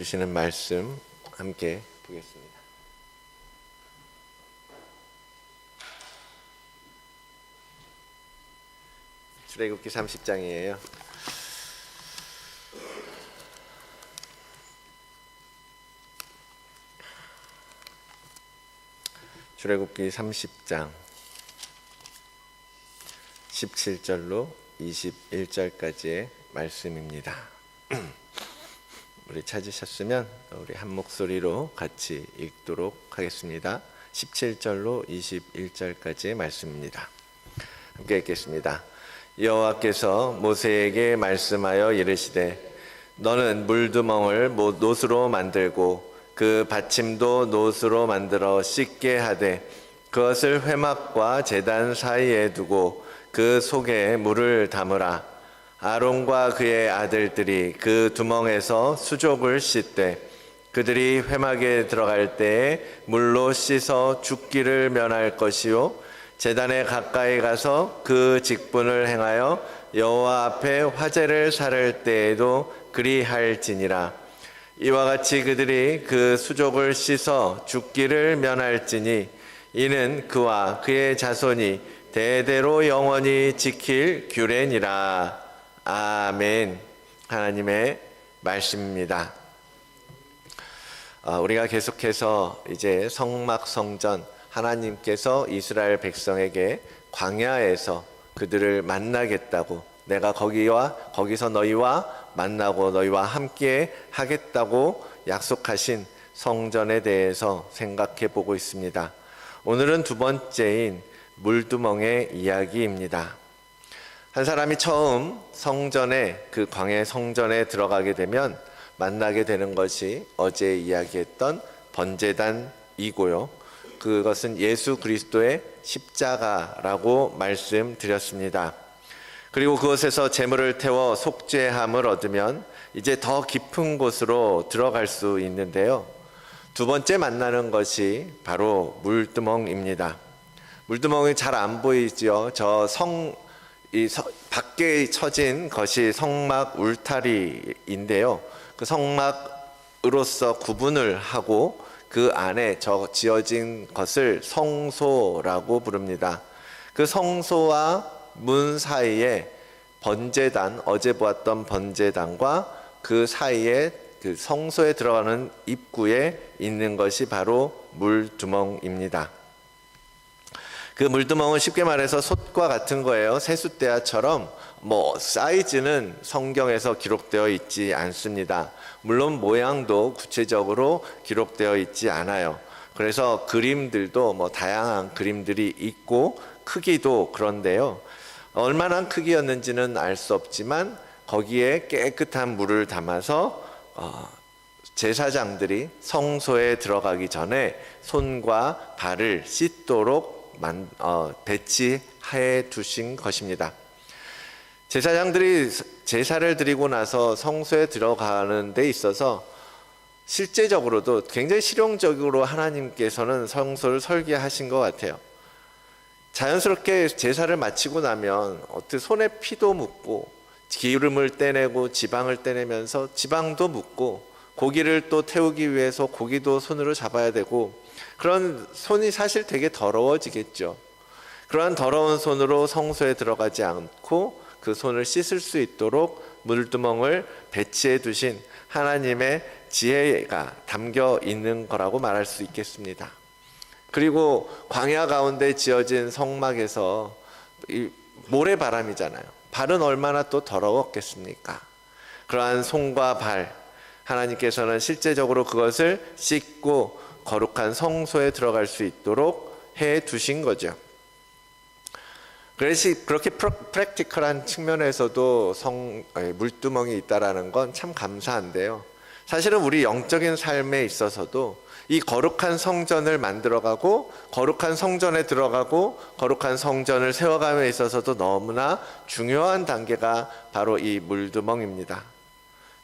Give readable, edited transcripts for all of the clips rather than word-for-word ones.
주시는 말씀 함께 보겠습니다. 출애굽기 30장이에요. 출애굽기 30장 17절로 21절까지의 말씀입니다. 우리 찾으셨으면 우리 한 목소리로 같이 읽도록 하겠습니다. 17절로 21절까지의 말씀입니다. 함께 읽겠습니다. 여호와께서 모세에게 말씀하여 이르시되 너는 물두멍을 노수로 만들고 그 받침도 노수로 만들어 씻게 하되 그것을 회막과 제단 사이에 두고 그 속에 물을 담으라. 아론과 그의 아들들이 그 두멍에서 수족을 씻되 그들이 회막에 들어갈 때에 물로 씻어 죽기를 면할 것이요 제단에 가까이 가서 그 직분을 행하여 여호와 앞에 화제를 사를 때에도 그리할지니라. 이와 같이 그들이 그 수족을 씻어 죽기를 면할지니 이는 그와 그의 자손이 대대로 영원히 지킬 규례니라. 아멘. 하나님의 말씀입니다. 우리가 계속해서 이제 성막 성전, 하나님께서 이스라엘 백성에게 광야에서 그들을 만나겠다고, 내가 거기서 너희와 만나고 너희와 함께 하겠다고 약속하신 성전에 대해서 생각해 보고 있습니다. 오늘은 두 번째인 물두멍의 이야기입니다. 한 사람이 처음 성전에, 그 광야 성전에 들어가게 되면 만나게 되는 것이 어제 이야기했던 번제단이고요. 그것은 예수 그리스도의 십자가라고 말씀드렸습니다. 그리고 그곳에서 제물을 태워 속죄함을 얻으면 이제 더 깊은 곳으로 들어갈 수 있는데요. 두 번째 만나는 것이 바로 물두멍입니다. 물두멍이 잘 안 보이죠. 밖에 쳐진 것이 성막 울타리인데요. 그 성막으로서 구분을 하고 그 안에 지어진 것을 성소라고 부릅니다. 그 성소와 문 사이에 번제단, 어제 보았던 번제단과 그 사이에 그 성소에 들어가는 입구에 있는 것이 바로 물두멍입니다. 그 물두멍은 쉽게 말해서 솥과 같은 거예요. 세숫대야처럼 사이즈는 성경에서 기록되어 있지 않습니다. 물론 모양도 구체적으로 기록되어 있지 않아요. 그래서 그림들도 다양한 그림들이 있고 크기도 그런데요. 얼마나 크기였는지는 알 수 없지만 거기에 깨끗한 물을 담아서 제사장들이 성소에 들어가기 전에 손과 발을 씻도록 배치해 두신 것입니다. 제사장들이 제사를 드리고 나서 성소에 들어가는 데 있어서 실제적으로도 굉장히 실용적으로 하나님께서는 성소를 설계하신 것 같아요. 자연스럽게 제사를 마치고 나면 어떻게 손에 피도 묻고 기름을 떼내고 지방을 떼내면서 지방도 묻고 고기를 또 태우기 위해서 고기도 손으로 잡아야 되고 그런 손이 사실 되게 더러워지겠죠. 그러한 더러운 손으로 성소에 들어가지 않고 그 손을 씻을 수 있도록 물두멍을 배치해 두신 하나님의 지혜가 담겨 있는 거라고 말할 수 있겠습니다. 그리고 광야 가운데 지어진 성막에서 모래바람이잖아요. 발은 얼마나 또 더러웠겠습니까? 그러한 손과 발, 하나님께서는 실제적으로 그것을 씻고 거룩한 성소에 들어갈 수 있도록 해 두신 거죠. 그래서 그렇게 프랙티컬한 측면에서도 물두멍이 있다라는 건 참 감사한데요. 사실은 우리 영적인 삶에 있어서도 이 거룩한 성전을 만들어가고 거룩한 성전에 들어가고 거룩한 성전을 세워감에 있어서도 너무나 중요한 단계가 바로 이 물두멍입니다.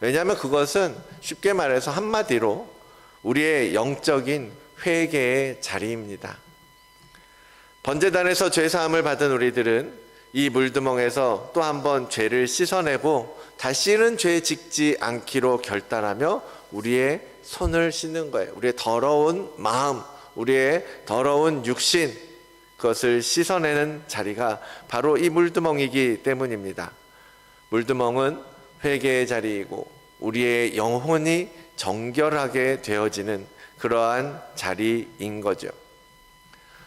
왜냐하면 그것은 쉽게 말해서 한마디로 우리의 영적인 회개의 자리입니다. 번제단에서 죄사함을 받은 우리들은 이 물두멍에서 또 한 번 죄를 씻어내고 다시는 죄 짓지 않기로 결단하며 우리의 손을 씻는 거예요. 우리의 더러운 마음, 우리의 더러운 육신, 그것을 씻어내는 자리가 바로 이 물두멍이기 때문입니다. 물두멍은 회개의 자리이고 우리의 영혼이 정결하게 되어지는 그러한 자리인 거죠.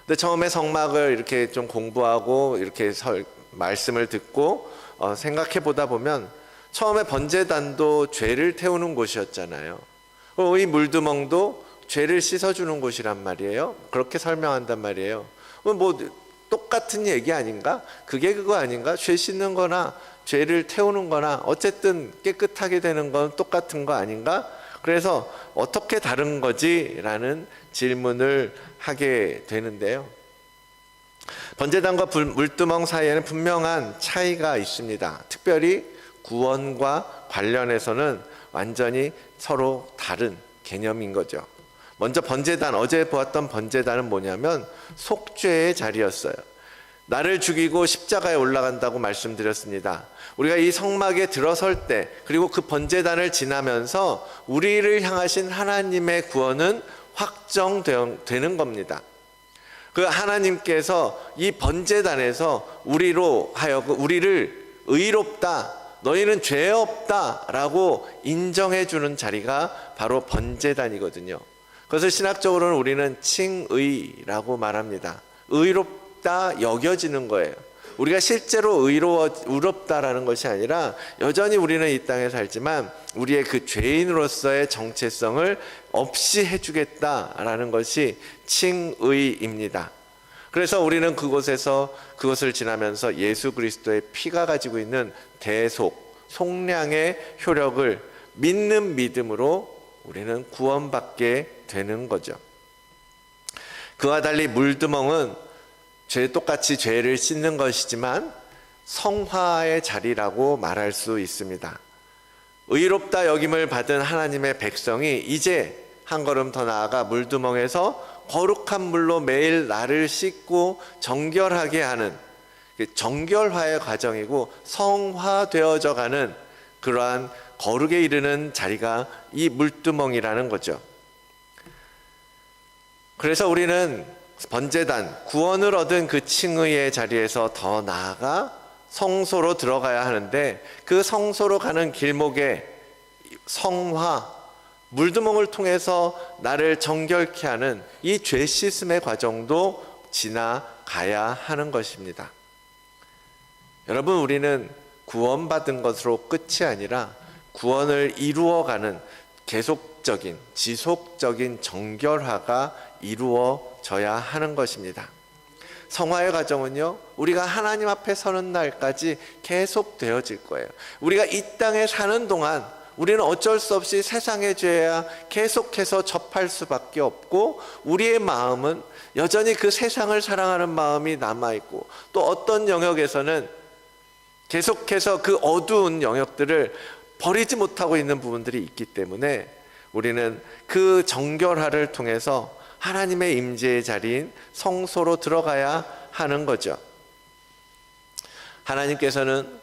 근데 처음에 성막을 이렇게 좀 공부하고 이렇게 말씀을 듣고 생각해 보다 보면 처음에 번제단도 죄를 태우는 곳이었잖아요. 이 물두멍도 죄를 씻어주는 곳이란 말이에요. 그렇게 설명한단 말이에요. 뭐 똑같은 얘기 아닌가? 그게 그거 아닌가? 죄 씻는 거나 죄를 태우는 거나 어쨌든 깨끗하게 되는 건 똑같은 거 아닌가? 그래서 어떻게 다른 거지? 라는 질문을 하게 되는데요. 번제단과 물두멍 사이에는 분명한 차이가 있습니다. 특별히 구원과 관련해서는 완전히 서로 다른 개념인 거죠. 먼저 번제단, 어제 보았던 번제단은 뭐냐면 속죄의 자리였어요. 나를 죽이고 십자가에 올라간다고 말씀드렸습니다. 우리가 이 성막에 들어설 때, 그리고 그 번제단을 지나면서 우리를 향하신 하나님의 구원은 확정되는 겁니다. 그 하나님께서 이 번제단에서 우리를 의롭다, 너희는 죄 없다 라고 인정해 주는 자리가 바로 번제단이거든요. 그것을 신학적으로는 우리는 칭의라고 말합니다. 의롭다 여겨지는 거예요. 우리가 실제로 의롭다라는 것이 아니라 여전히 우리는 이 땅에 살지만 우리의 그 죄인으로서의 정체성을 없이 해주겠다라는 것이 칭의입니다. 그래서 우리는 그것을 지나면서 예수 그리스도의 피가 가지고 있는 속량의 효력을 믿는 믿음으로 우리는 구원받게 되는 거죠. 그와 달리 물두멍은 똑같이 죄를 씻는 것이지만 성화의 자리라고 말할 수 있습니다. 의롭다 여김을 받은 하나님의 백성이 이제 한 걸음 더 나아가 물두멍에서 거룩한 물로 매일 나를 씻고 정결하게 하는 정결화의 과정이고 성화되어져 가는 그러한 거룩에 이르는 자리가 이 물두멍이라는 거죠. 그래서 우리는 번제단, 구원을 얻은 그 칭의의 자리에서 더 나아가 성소로 들어가야 하는데 그 성소로 가는 길목에 성화, 물두멍을 통해서 나를 정결케 하는 이 죄 씻음의 과정도 지나가야 하는 것입니다. 여러분, 우리는 구원받은 것으로 끝이 아니라 구원을 이루어가는 계속적인, 지속적인 정결화가 이루어져야 하는 것입니다. 성화의 과정은요, 우리가 하나님 앞에 서는 날까지 계속 되어질 거예요. 우리가 이 땅에 사는 동안 우리는 어쩔 수 없이 세상의 죄야 계속해서 접할 수밖에 없고, 우리의 마음은 여전히 그 세상을 사랑하는 마음이 남아있고, 또 어떤 영역에서는 계속해서 그 어두운 영역들을 버리지 못하고 있는 부분들이 있기 때문에 우리는 그 정결화를 통해서 하나님의 임재의 자리인 성소로 들어가야 하는 거죠. 하나님께서는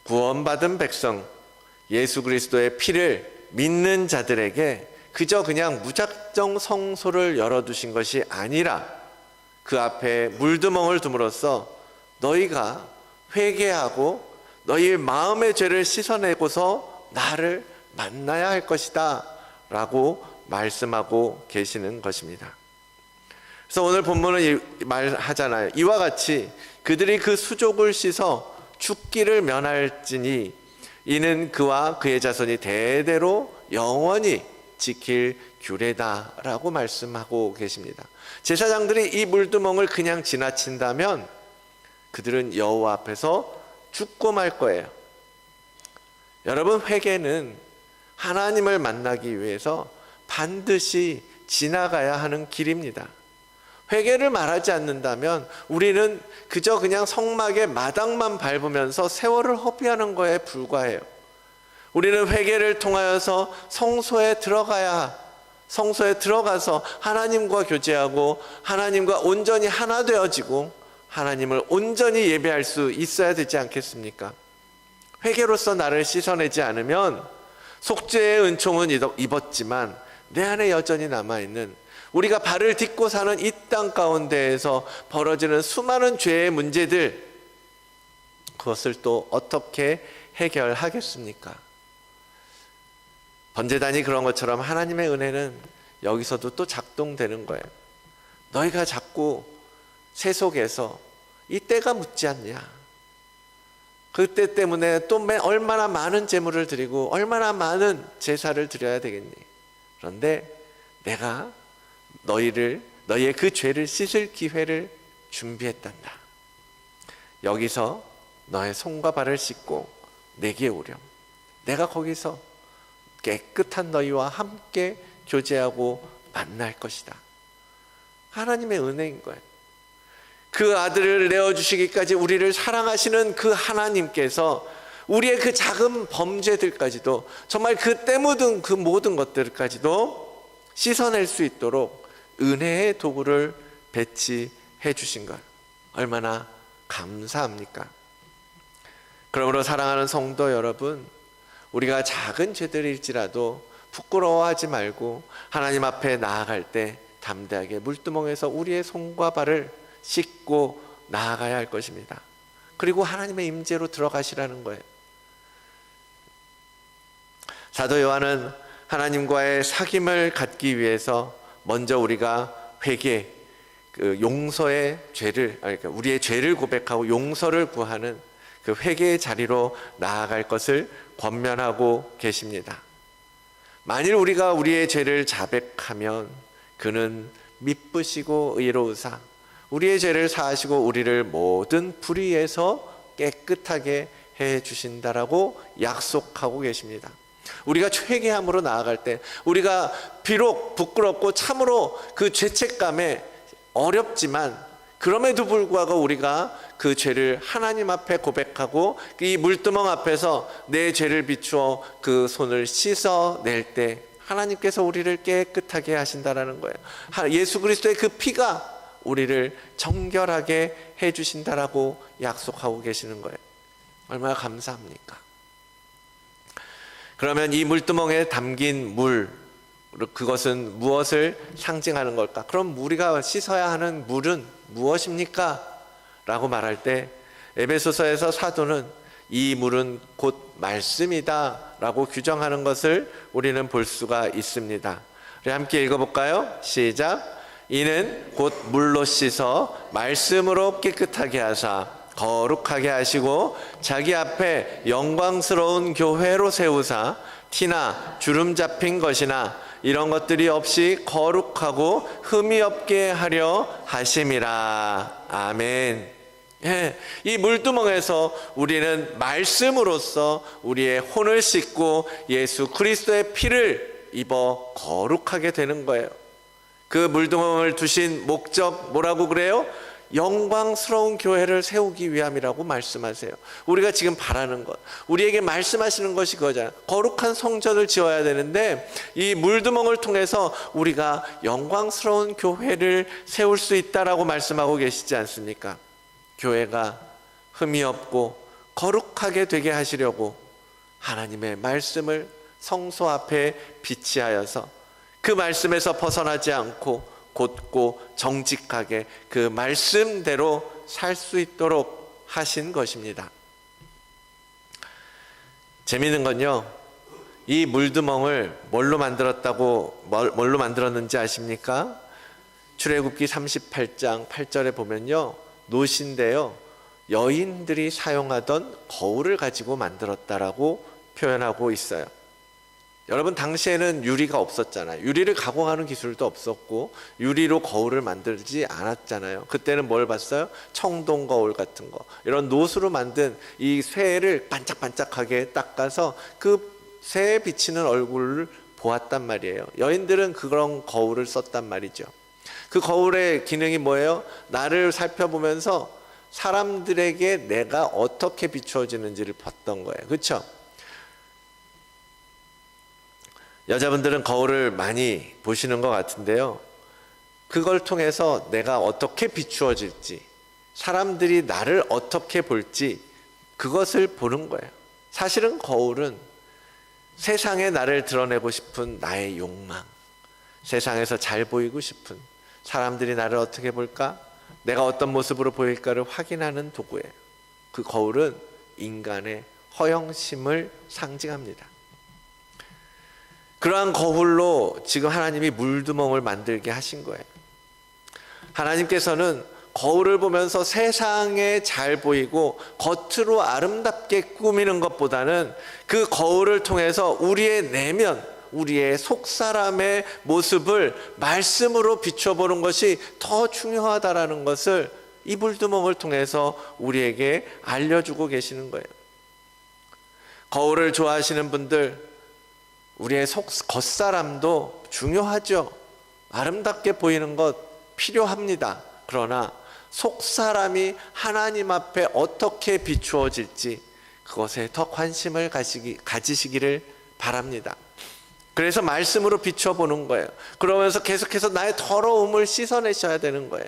구원받은 백성, 예수 그리스도의 피를 믿는 자들에게 그저 그냥 무작정 성소를 열어두신 것이 아니라 그 앞에 물두멍을 둠으로써 너희가 회개하고 너희 마음의 죄를 씻어내고서 나를 만나야 할 것이다 라고 말씀하고 계시는 것입니다. 그래서 오늘 본문은 말하잖아요. 이와 같이 그들이 그 수족을 씻어 죽기를 면할지니 이는 그와 그의 자손이 대대로 영원히 지킬 규례다 라고 말씀하고 계십니다. 제사장들이 이 물두멍을 그냥 지나친다면 그들은 여호와 앞에서 죽고 말 거예요. 여러분, 회개는 하나님을 만나기 위해서 반드시 지나가야 하는 길입니다. 회개를 말하지 않는다면 우리는 그저 그냥 성막의 마당만 밟으면서 세월을 허비하는 거에 불과해요. 우리는 회개를 통하여서 성소에 들어가서 하나님과 교제하고 하나님과 온전히 하나 되어지고 하나님을 온전히 예배할 수 있어야 되지 않겠습니까? 회개로서 나를 씻어내지 않으면 속죄의 은총은 입었지만 내 안에 여전히 남아있는, 우리가 발을 딛고 사는 이 땅 가운데에서 벌어지는 수많은 죄의 문제들, 그것을 또 어떻게 해결하겠습니까? 번제단이 그런 것처럼 하나님의 은혜는 여기서도 또 작동되는 거예요. 너희가 자꾸 세속에서 이 때가 묻지 않냐, 그때 때문에 또 얼마나 많은 제물을 드리고 얼마나 많은 제사를 드려야 되겠니? 그런데 내가 너희의 그 죄를 씻을 기회를 준비했단다. 여기서 너의 손과 발을 씻고 내게 오렴. 내가 거기서 깨끗한 너희와 함께 교제하고 만날 것이다. 하나님의 은혜인 거예요. 그 아들을 내어주시기까지 우리를 사랑하시는 그 하나님께서 우리의 그 작은 범죄들까지도, 정말 그 때 묻은 그 모든 것들까지도 씻어낼 수 있도록 은혜의 도구를 배치해 주신 것, 얼마나 감사합니까? 그러므로 사랑하는 성도 여러분, 우리가 작은 죄들일지라도 부끄러워하지 말고 하나님 앞에 나아갈 때 담대하게 물두멍에서 우리의 손과 발을 씻고 나아가야 할 것입니다. 그리고 하나님의 임재로 들어가시라는 거예요. 사도 요한은 하나님과의 사귐을 갖기 위해서 먼저 우리가 회개, 용서의 죄를, 그러니까 우리의 죄를 고백하고 용서를 구하는 그 회개의 자리로 나아갈 것을 권면하고 계십니다. 만일 우리가 우리의 죄를 자백하면 그는 미쁘시고 의로우사 우리의 죄를 사하시고 우리를 모든 불의에서 깨끗하게 해 주신다라고 약속하고 계십니다. 우리가 회개함으로 나아갈 때, 우리가 비록 부끄럽고 참으로 그 죄책감에 어렵지만 그럼에도 불구하고 우리가 그 죄를 하나님 앞에 고백하고 이 물두멍 앞에서 내 죄를 비추어 그 손을 씻어낼 때 하나님께서 우리를 깨끗하게 하신다라는 거예요. 예수 그리스도의 그 피가 우리를 정결하게 해주신다라고 약속하고 계시는 거예요. 얼마나 감사합니까? 그러면 이 물두멍에 담긴 물, 그것은 무엇을 상징하는 걸까? 그럼 우리가 씻어야 하는 물은 무엇입니까? 라고 말할 때 에베소서에서 사도는 이 물은 곧 말씀이다 라고 규정하는 것을 우리는 볼 수가 있습니다. 우리 함께 읽어볼까요? 시작. 이는 곧 물로 씻어 말씀으로 깨끗하게 하사 거룩하게 하시고 자기 앞에 영광스러운 교회로 세우사 티나 주름 잡힌 것이나 이런 것들이 없이 거룩하고 흠이 없게 하려 하심이라. 아멘. 예, 이 물두멍에서 우리는 말씀으로써 우리의 혼을 씻고 예수 그리스도의 피를 입어 거룩하게 되는 거예요. 그 물두멍을 두신 목적 뭐라고 그래요? 영광스러운 교회를 세우기 위함이라고 말씀하세요. 우리가 지금 바라는 것, 우리에게 말씀하시는 것이 그거잖아요. 거룩한 성전을 지어야 되는데 이 물두멍을 통해서 우리가 영광스러운 교회를 세울 수 있다라고 말씀하고 계시지 않습니까? 교회가 흠이 없고 거룩하게 되게 하시려고 하나님의 말씀을 성소 앞에 비치하여서 그 말씀에서 벗어나지 않고 곧고 정직하게 그 말씀대로 살 수 있도록 하신 것입니다. 재미있는 건요, 이 물두멍을 뭘로 만들었는지 아십니까? 출애굽기 38장 8절에 보면요, 노신데요, 여인들이 사용하던 거울을 가지고 만들었다라고 표현하고 있어요. 여러분, 당시에는 유리가 없었잖아요. 유리를 가공하는 기술도 없었고 유리로 거울을 만들지 않았잖아요. 그때는 뭘 봤어요? 청동 거울 같은 거, 이런 노수로 만든 이 쇠를 반짝반짝하게 닦아서 그 쇠에 비치는 얼굴을 보았단 말이에요. 여인들은 그런 거울을 썼단 말이죠. 그 거울의 기능이 뭐예요? 나를 살펴보면서 사람들에게 내가 어떻게 비추어지는지를 봤던 거예요. 그렇죠? 여자분들은 거울을 많이 보시는 것 같은데요, 그걸 통해서 내가 어떻게 비추어질지, 사람들이 나를 어떻게 볼지, 그것을 보는 거예요. 사실은 거울은 세상에 나를 드러내고 싶은 나의 욕망, 세상에서 잘 보이고 싶은, 사람들이 나를 어떻게 볼까, 내가 어떤 모습으로 보일까를 확인하는 도구예요. 그 거울은 인간의 허영심을 상징합니다. 그러한 거울로 지금 하나님이 물두멍을 만들게 하신 거예요. 하나님께서는 거울을 보면서 세상에 잘 보이고 겉으로 아름답게 꾸미는 것보다는 그 거울을 통해서 우리의 내면, 우리의 속사람의 모습을 말씀으로 비춰보는 것이 더 중요하다라는 것을 이 물두멍을 통해서 우리에게 알려주고 계시는 거예요. 거울을 좋아하시는 분들, 우리의 겉사람도 중요하죠. 아름답게 보이는 것 필요합니다. 그러나 속사람이 하나님 앞에 어떻게 비추어질지 그것에 더 관심을 가지시기를 바랍니다. 그래서 말씀으로 비춰보는 거예요. 그러면서 계속해서 나의 더러움을 씻어내셔야 되는 거예요.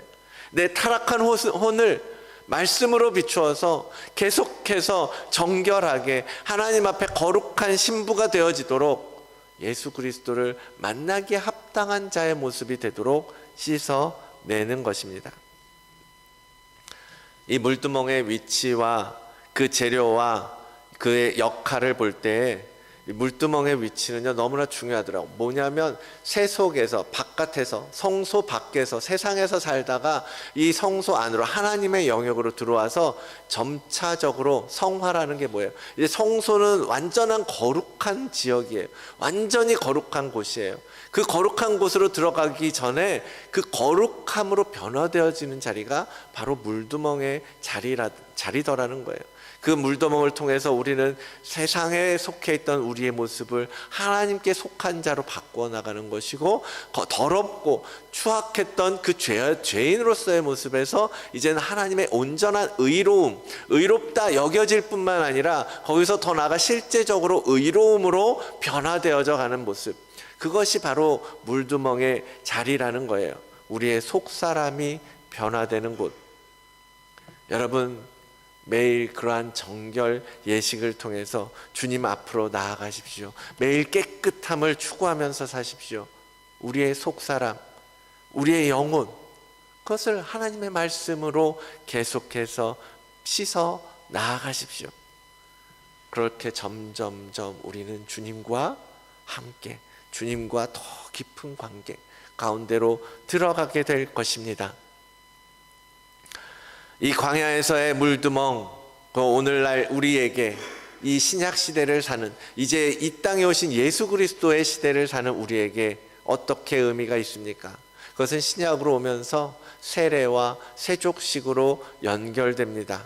내 타락한 혼을 말씀으로 비추어서 계속해서 정결하게 하나님 앞에 거룩한 신부가 되어지도록 예수 그리스도를 만나기에 합당한 자의 모습이 되도록 씻어내는 것입니다. 이 물두멍의 위치와 그 재료와 그의 역할을 볼 때 물두멍의 위치는요 너무나 중요하더라고요. 뭐냐면 세속에서, 바깥에서, 성소 밖에서, 세상에서 살다가 이 성소 안으로 하나님의 영역으로 들어와서 점차적으로 성화라는 게 뭐예요? 이제 성소는 완전한 거룩한 지역이에요. 완전히 거룩한 곳이에요. 그 거룩한 곳으로 들어가기 전에 그 거룩함으로 변화되어지는 자리가 바로 물두멍의 자리더라는 거예요. 그 물두멍을 통해서 우리는 세상에 속해 있던 우리의 모습을 하나님께 속한 자로 바꾸어 나가는 것이고, 더럽고 추악했던 그 죄인으로서의 모습에서 이제는 하나님의 온전한 의로움, 의롭다 여겨질 뿐만 아니라 거기서 더 나아가 실제적으로 의로움으로 변화되어져 가는 모습, 그것이 바로 물두멍의 자리라는 거예요. 우리의 속사람이 변화되는 곳. 여러분, 매일 그러한 정결 예식을 통해서 주님 앞으로 나아가십시오. 매일 깨끗함을 추구하면서 사십시오. 우리의 속사람, 우리의 영혼, 그것을 하나님의 말씀으로 계속해서 씻어 나아가십시오. 그렇게 점점점 우리는 주님과 함께, 주님과 더 깊은 관계 가운데로 들어가게 될 것입니다. 이 광야에서의 물두멍, 오늘날 우리에게 이 신약 시대를 사는, 이제 이 땅에 오신 예수 그리스도의 시대를 사는 우리에게 어떻게 의미가 있습니까? 그것은 신약으로 오면서 세례와 세족식으로 연결됩니다.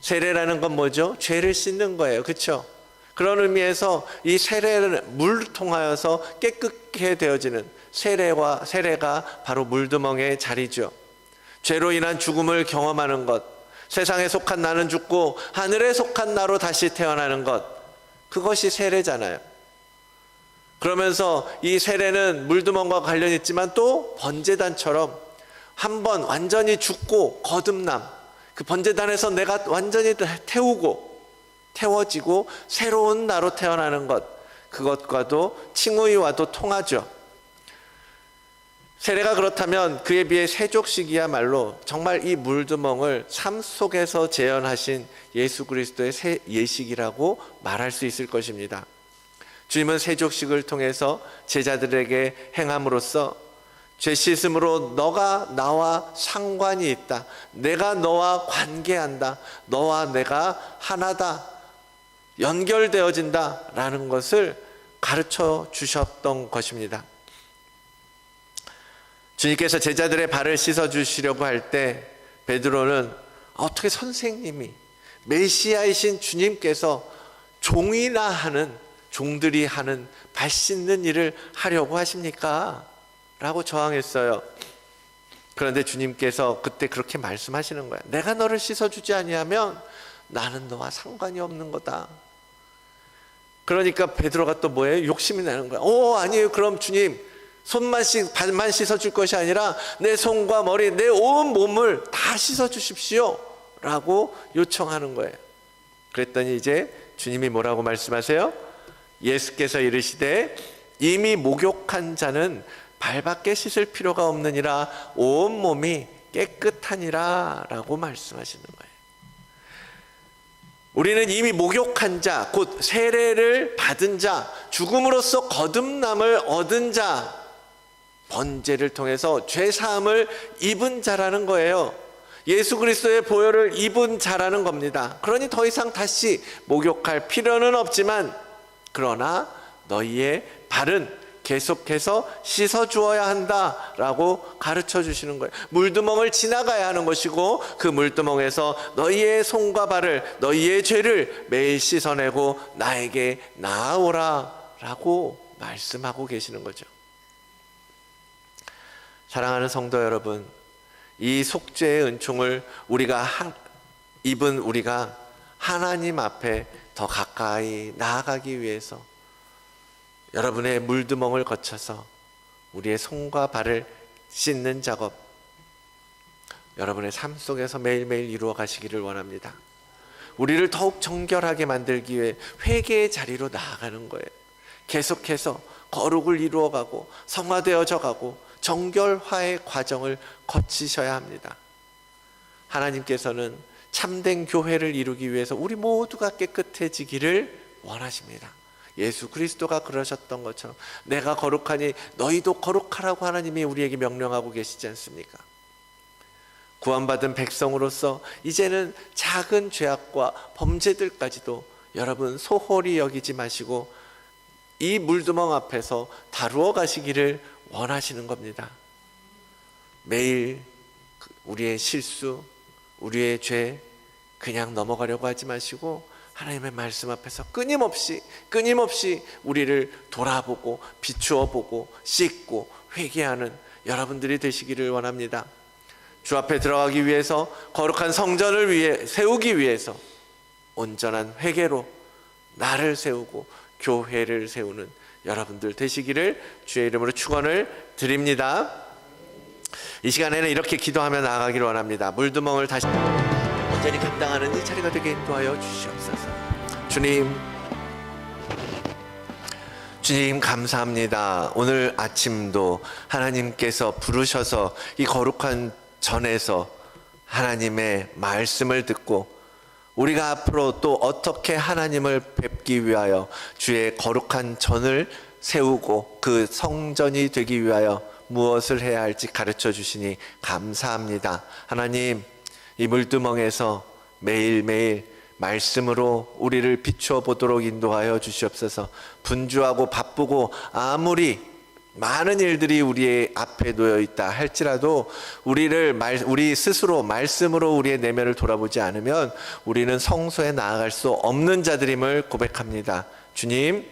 세례라는 건 뭐죠? 죄를 씻는 거예요. 그렇죠? 그런 의미에서 이 세례를 물을 통하여서 깨끗게 되어지는 세례가 바로 물두멍의 자리죠. 죄로 인한 죽음을 경험하는 것, 세상에 속한 나는 죽고 하늘에 속한 나로 다시 태어나는 것, 그것이 세례잖아요. 그러면서 이 세례는 물두멍과 관련이 있지만 또 번제단처럼 한번 완전히 죽고 거듭남, 그 번제단에서 내가 완전히 태워지고 새로운 나로 태어나는 것, 그것과도 칭의와도 통하죠. 세례가 그렇다면 그에 비해 세족식이야말로 정말 이 물두멍을 삶 속에서 재현하신 예수 그리스도의 예식이라고 말할 수 있을 것입니다. 주님은 세족식을 통해서 제자들에게 행함으로써 죄 씻음으로 너가 나와 상관이 있다, 내가 너와 관계한다, 너와 내가 하나다, 연결되어진다 라는 것을 가르쳐 주셨던 것입니다. 주님께서 제자들의 발을 씻어주시려고 할 때 베드로는 어떻게 선생님이, 메시아이신 주님께서 종들이 하는 발 씻는 일을 하려고 하십니까? 라고 저항했어요. 그런데 주님께서 그때 그렇게 말씀하시는 거예요. 내가 너를 씻어주지 아니하면 나는 너와 상관이 없는 거다. 그러니까 베드로가 또 뭐예요? 욕심이 나는 거야. 아니에요. 그럼 주님, 발만 씻어줄 것이 아니라 내 손과 머리, 내 온 몸을 다 씻어주십시오 라고 요청하는 거예요. 그랬더니 이제 주님이 뭐라고 말씀하세요? 예수께서 이르시되 이미 목욕한 자는 발밖에 씻을 필요가 없느니라 온 몸이 깨끗하니라 라고 말씀하시는 거예요. 우리는 이미 목욕한 자, 곧 세례를 받은 자, 죽음으로써 거듭남을 얻은 자, 번제를 통해서 죄사함을 입은 자라는 거예요. 예수 그리스도의 보혈을 입은 자라는 겁니다. 그러니 더 이상 다시 목욕할 필요는 없지만, 그러나 너희의 발은 계속해서 씻어주어야 한다라고 가르쳐 주시는 거예요. 물두멍을 지나가야 하는 것이고, 그 물두멍에서 너희의 손과 발을, 너희의 죄를 매일 씻어내고 나에게 나아오라 라고 말씀하고 계시는 거죠. 사랑하는 성도 여러분, 이 속죄의 은총을 입은 우리가 하나님 앞에 더 가까이 나아가기 위해서 여러분의 물두멍을 거쳐서 우리의 손과 발을 씻는 작업, 여러분의 삶 속에서 매일매일 이루어 가시기를 원합니다. 우리를 더욱 정결하게 만들기 위해 회개의 자리로 나아가는 거예요. 계속해서 거룩을 이루어가고 성화되어져 가고 정결화의 과정을 거치셔야 합니다. 하나님께서는 참된 교회를 이루기 위해서 우리 모두가 깨끗해지기를 원하십니다. 예수 그리스도가 그러셨던 것처럼 내가 거룩하니 너희도 거룩하라고 하나님이 우리에게 명령하고 계시지 않습니까? 구원받은 백성으로서 이제는 작은 죄악과 범죄들까지도 여러분 소홀히 여기지 마시고 이 물두멍 앞에서 다루어 가시기를 원하시는 겁니다. 매일 우리의 실수, 우리의 죄 그냥 넘어가려고 하지 마시고 하나님의 말씀 앞에서 끊임없이 우리를 돌아보고 비추어 보고 씻고 회개하는 여러분들이 되시기를 원합니다. 주 앞에 들어가기 위해서 거룩한 성전을 세우기 위해서 온전한 회개로 나를 세우고 교회를 세우는 여러분들 되시기를 주의 이름으로 축원을 드립니다. 이 시간에는 이렇게 기도하며 나아가기를 원합니다. 물두멍을 다시 온전히 감당하는 이 자리가 되게 인도하여 주시옵소서. 주님 감사합니다. 오늘 아침도 하나님께서 부르셔서 이 거룩한 전에서 하나님의 말씀을 듣고 우리가 앞으로 또 어떻게 하나님을 뵙기 위하여 주의 거룩한 전을 세우고 그 성전이 되기 위하여 무엇을 해야 할지 가르쳐 주시니 감사합니다. 하나님, 이 물두멍에서 매일매일 말씀으로 우리를 비추어 보도록 인도하여 주시옵소서. 분주하고 바쁘고 아무리 많은 일들이 우리의 앞에 놓여 있다 할지라도 우리 스스로 말씀으로 우리의 내면을 돌아보지 않으면 우리는 성소에 나아갈 수 없는 자들임을 고백합니다. 주님,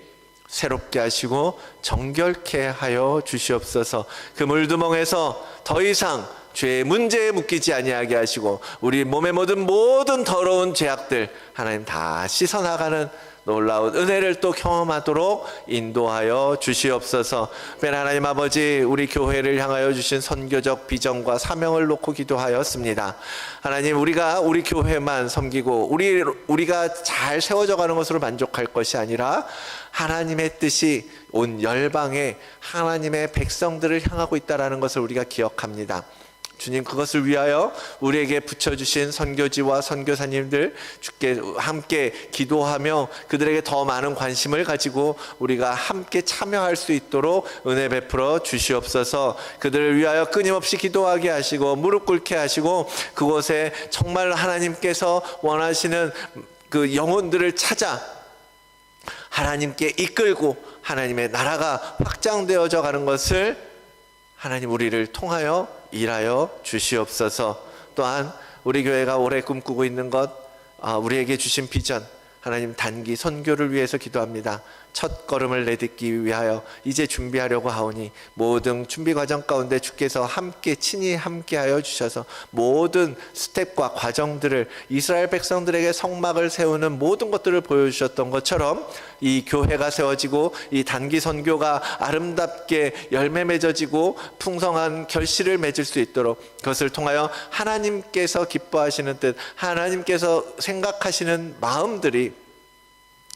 새롭게 하시고 정결케 하여 주시옵소서. 그 물두멍에서 더 이상 죄의 문제에 묶이지 아니하게 하시고 우리 몸의 모든 더러운 죄악들 하나님 다 씻어나가는 놀라운 은혜를 또 경험하도록 인도하여 주시옵소서. 하나님 아버지, 우리 교회를 향하여 주신 선교적 비전과 사명을 놓고 기도하였습니다. 하나님, 우리 교회만 섬기고 우리가 잘 세워져 가는 것으로 만족할 것이 아니라 하나님의 뜻이 온 열방에 하나님의 백성들을 향하고 있다는 것을 우리가 기억합니다. 주님, 그것을 위하여 우리에게 붙여주신 선교지와 선교사님들 주께 함께 기도하며 그들에게 더 많은 관심을 가지고 우리가 함께 참여할 수 있도록 은혜 베풀어 주시옵소서. 그들을 위하여 끊임없이 기도하게 하시고 무릎 꿇게 하시고 그곳에 정말 하나님께서 원하시는 그 영혼들을 찾아 하나님께 이끌고 하나님의 나라가 확장되어져 가는 것을 하나님 우리를 통하여 일하여 주시옵소서. 또한 우리 교회가 올해 꿈꾸고 있는 것, 우리에게 주신 비전, 하나님 단기 선교를 위해서 기도합니다. 첫 걸음을 내딛기 위하여 이제 준비하려고 하오니 모든 준비 과정 가운데 주께서 친히 함께하여 주셔서 모든 스텝과 과정들을 이스라엘 백성들에게 성막을 세우는 모든 것들을 보여주셨던 것처럼 이 교회가 세워지고 이 단기 선교가 아름답게 열매 맺어지고 풍성한 결실을 맺을 수 있도록 그것을 통하여 하나님께서 기뻐하시는 뜻, 하나님께서 생각하시는 마음들이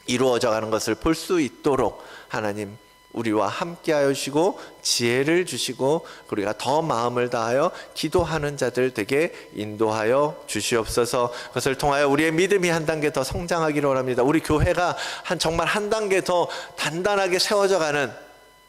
이루어져 가는 것을 볼 수 있도록 하나님 우리와 함께하여 주시고 지혜를 주시고 우리가 더 마음을 다하여 기도하는 자들 되게 인도하여 주시옵소서. 그것을 통하여 우리의 믿음이 한 단계 더 성장하기를 원합니다. 우리 교회가 정말 한 단계 더 단단하게 세워져 가는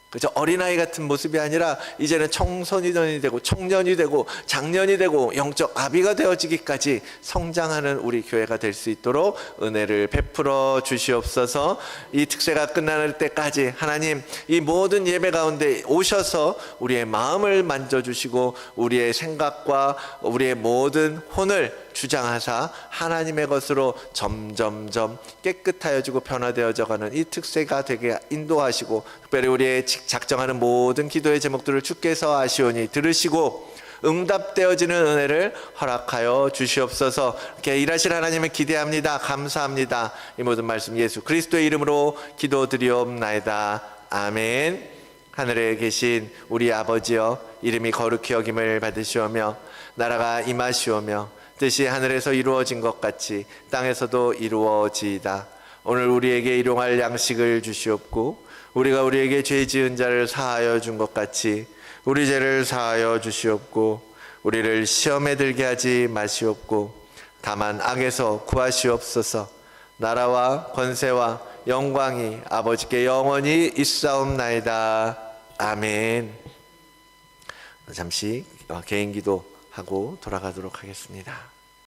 그저 어린아이 같은 모습이 아니라 이제는 청소년이 되고 청년이 되고 장년이 되고 영적 아비가 되어지기까지 성장하는 우리 교회가 될 수 있도록 은혜를 베풀어 주시옵소서. 이 특세가 끝나는 때까지 하나님 이 모든 예배 가운데 오셔서 우리의 마음을 만져주시고 우리의 생각과 우리의 모든 혼을 주장하사 하나님의 것으로 점점점 깨끗하여지고 변화되어져 가는 이 특세가 되게 인도하시고 특별히 우리의 작정하는 모든 기도의 제목들을 주께서 아시오니 들으시고 응답되어지는 은혜를 허락하여 주시옵소서. 이렇게 일하실 하나님을 기대합니다. 감사합니다. 이 모든 말씀 예수 그리스도의 이름으로 기도드리옵나이다. 아멘. 하늘에 계신 우리 아버지여 이름이 거룩히 여김을 받으시오며 나라가 임하시오며 뜻이 하늘에서 이루어진 것 같이 땅에서도 이루어지이다. 오늘 우리에게 일용할 양식을 주시옵고 우리가 우리에게 죄 지은 자를 사하여 준 것 같이 우리 죄를 사하여 주시옵고 우리를 시험에 들게 하지 마시옵고 다만 악에서 구하시옵소서. 나라와 권세와 영광이 아버지께 영원히 있사옵나이다. 아멘. 잠시 개인 기도하고 돌아가도록 하겠습니다.